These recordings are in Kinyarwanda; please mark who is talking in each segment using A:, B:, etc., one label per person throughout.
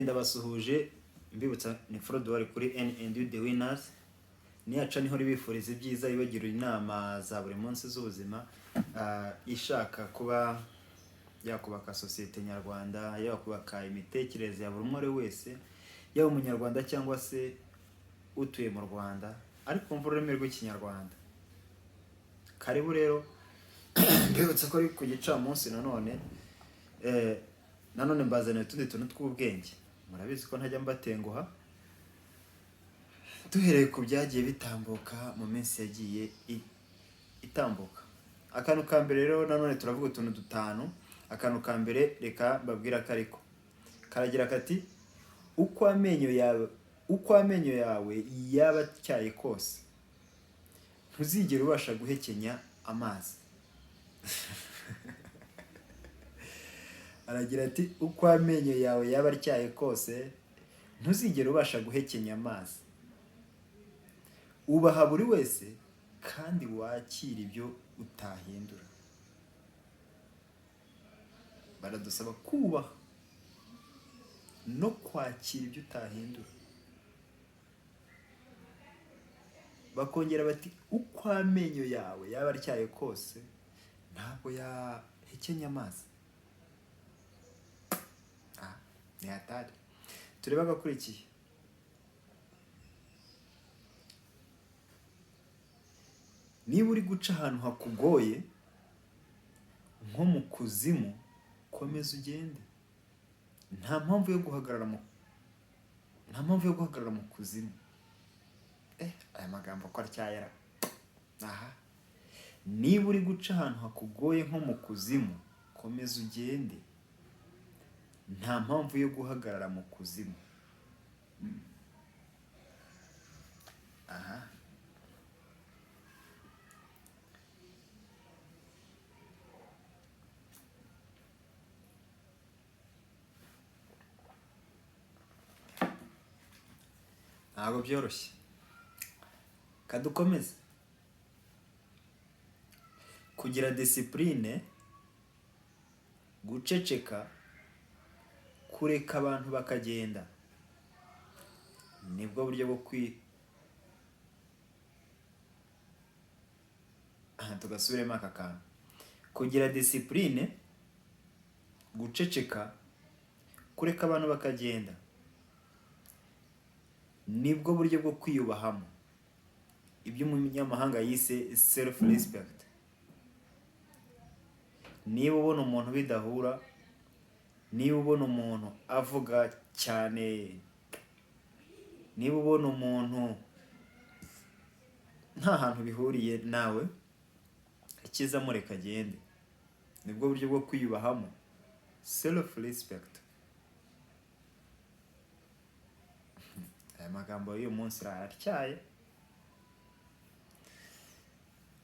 A: Ndabasuhuje mbibutsa ni Frodouard kuri N&U The Winners. Niyaca niho ribifuriza ibyiza ibagira inama za buri munsi z'ubuzima, ishaka kuba yakubaka societe nyarwanda, yakubaka imitekerereze ya buri umwe wese, yaba umunyarwanda cyangwa se utuye mu Rwanda ariko umva ururimi rw'ikinyarwanda. Karibu rero mbibutsa ko ari ku gicamunsi nanone mbazaniye utundi tuntu tw'ubwenge. Murabizi ko ntajya mbatenguha, duhereye ku byagiye bitambuka mu minsi yagiye itambuka. Akantu ka mbere rero nanone turavuga utuntu dutanu. Akantu ka mbere reka mbabwira ko ariko karagira kati uko amenyo yawe yaba atyaye kose ntuzigera ubasha guhekenya amazi. Aragira ati uko amenyo yawe yaba atyaye kose ntuzigera ubasha guhekenya amazi. Ubaha buri wese kandi wakira ibyo utahindura. Baradusaba kubaha no kwakira ibyo utahindura. Bakongera bati uko amenyo yawe yaba atyaye kose ntabwo yahekenya amazi. Ni hatari. Tureba agakurikiye. Niba uri guca ahantu hakugoye nko mu kuzimu, komeza ugende. Nta mpamvu yo guhagarara mu kuzimu. Aya magambo ko aryayera. Niba uri guca ahantu hakugoye nko mu kuzimu, komeza ugende. Nta mpamvu yo guhagarara mu kuzimu. Ntabwo byoroshye. Kadukomeze. Kugira discipline, guceceka, kureka abantu bakagenda, nibwo buryo bwo tugasubiremo aka kantu. Kugira discipline, guceceka, kureka abantu bakagenda, nibwo buryo bwo kwiyubahamo, ibyo umunyamahanga yise self respect. Niba ubona umuntu bidahura, niba ubona umuntu avuga cyane, niba ubona umuntu nta hantu bihuriye nawe, ikiza mureka agende. Nibwo buryo bwo kwiyubahamo, self respect. Aya magambo y'uyu munsi aratyaye.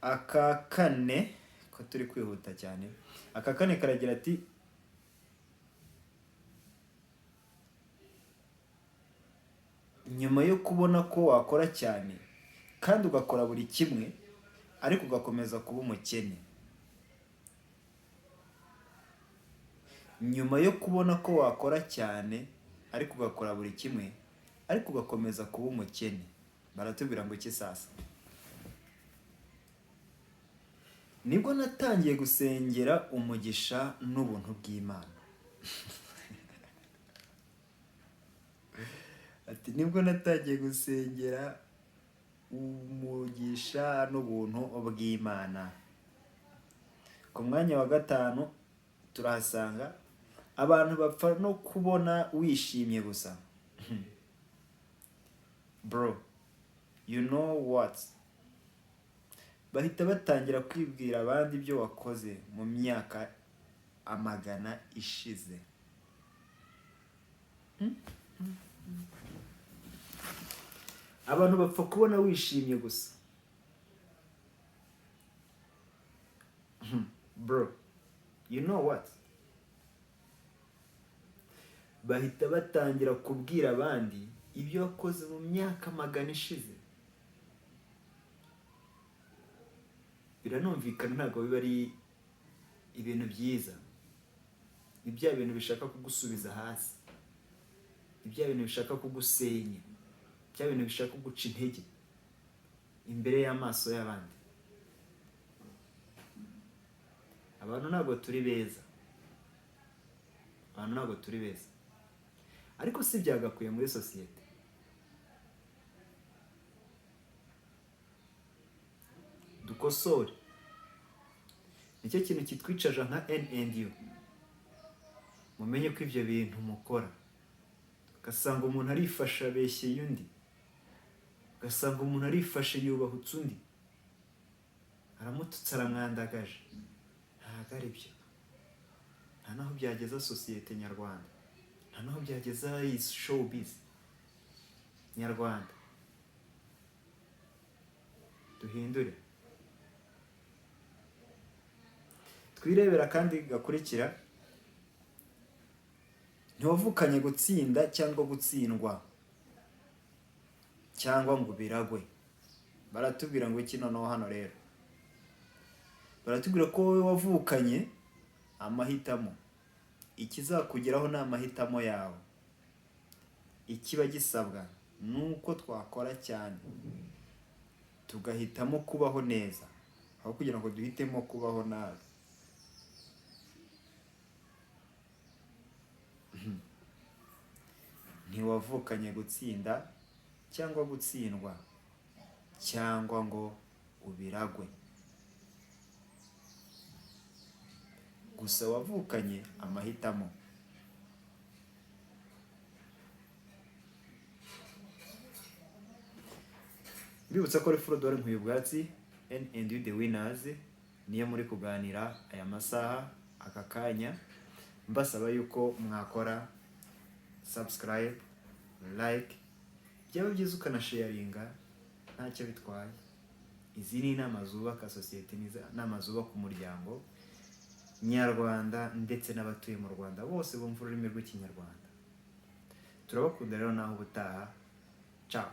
A: Aka kane ko turi kwihuta cyane. Aka kane karagira ati nyuma yo kubona ko wakora cyane kandi ugakora buri kimwe ariko ugakomeza kuba umukene. Nyuma yo kubona ko wakora cyane ariko ugakora buri kimwe ariko ugakomeza kuba umukene, baratubwira ngo iki sasa? Nibwo natangiye gusengera umugisha n'ubuntu bw'Imana. Ati nibwo natangiye gusengera umugisha n'ubuntu bw'Imana. Ku mwanya wa gatanu turahasanga abantu bapfa no kubona wishimye gusa. Bro, you know what? Bahita batangira kwibwira abandi ibyo wakoze mu myaka amagana ishize. Abantu bapfa kubona wishimye gusa. Bro, you know what? Bahita batangira kubwira abandi ibyo wakoze mu myaka magana ishize. Biranumvikana ntabwo biba ari ibintu byiza. Ni bya bintu bishaka kugusubiza hasi. ibya bintu bishaka kugusenya, bya bintu bishaka kuguca intege imbere y'amaso y'abandi. Abantu ntabwo turi beza, abantu ntabwo turi beza, ariko si byagakwiye muri sosiyete. Dukosore, nicyo kintu kitwicaje nka N&U. Mumenye ko ibyo bintu mukora, ugasanga umuntu arifashe abeshyeye undi, ugasanga umuntu arifashe yubahutse undi, aramututse aramwandagaje. Ntabwo ari byo, nta naho byageza sosiyete nyarwanda, nta naho byageza iyi showbiz nyarwanda. Duhindure. Twirebera kandi gakurikira, ntiwavukanye gutsinda cyangwa gutsindwa cyangwa ngo biragwe. Baratubwira ngo iki noneho hano rero? Baratubwira ko wowe wavukanye amahitamo, ikizakugeraho ni amahitamo yawe. Ikiba gisabwa ni uko twakora cyane tugahitamo kubaho neza, aho kugira ngo duhitemo kubaho nabi. Ntiwavukanye gutsinda cyangwa gutsindwa cyangwa ngo ubiragwe, gusa wavukanye amahitamo. Mbibutsa ko ari Frodouard Nkuyubwatsi N&U The Winners niyo muri kuganira aya masaha aka kanya. Mbasaba yuko mwakora subscribe, like, byaba byiza ukanasharinga, ntacyo bitwaye. Izi ni inama zubaka sosiyete, ni inama zubaka umuryango nyarwanda ndetse n'abatuye mu Rwanda bose bumva ururimi rw'Ikinyarwanda. Turabakunda rero naho ubutaha. Ciao.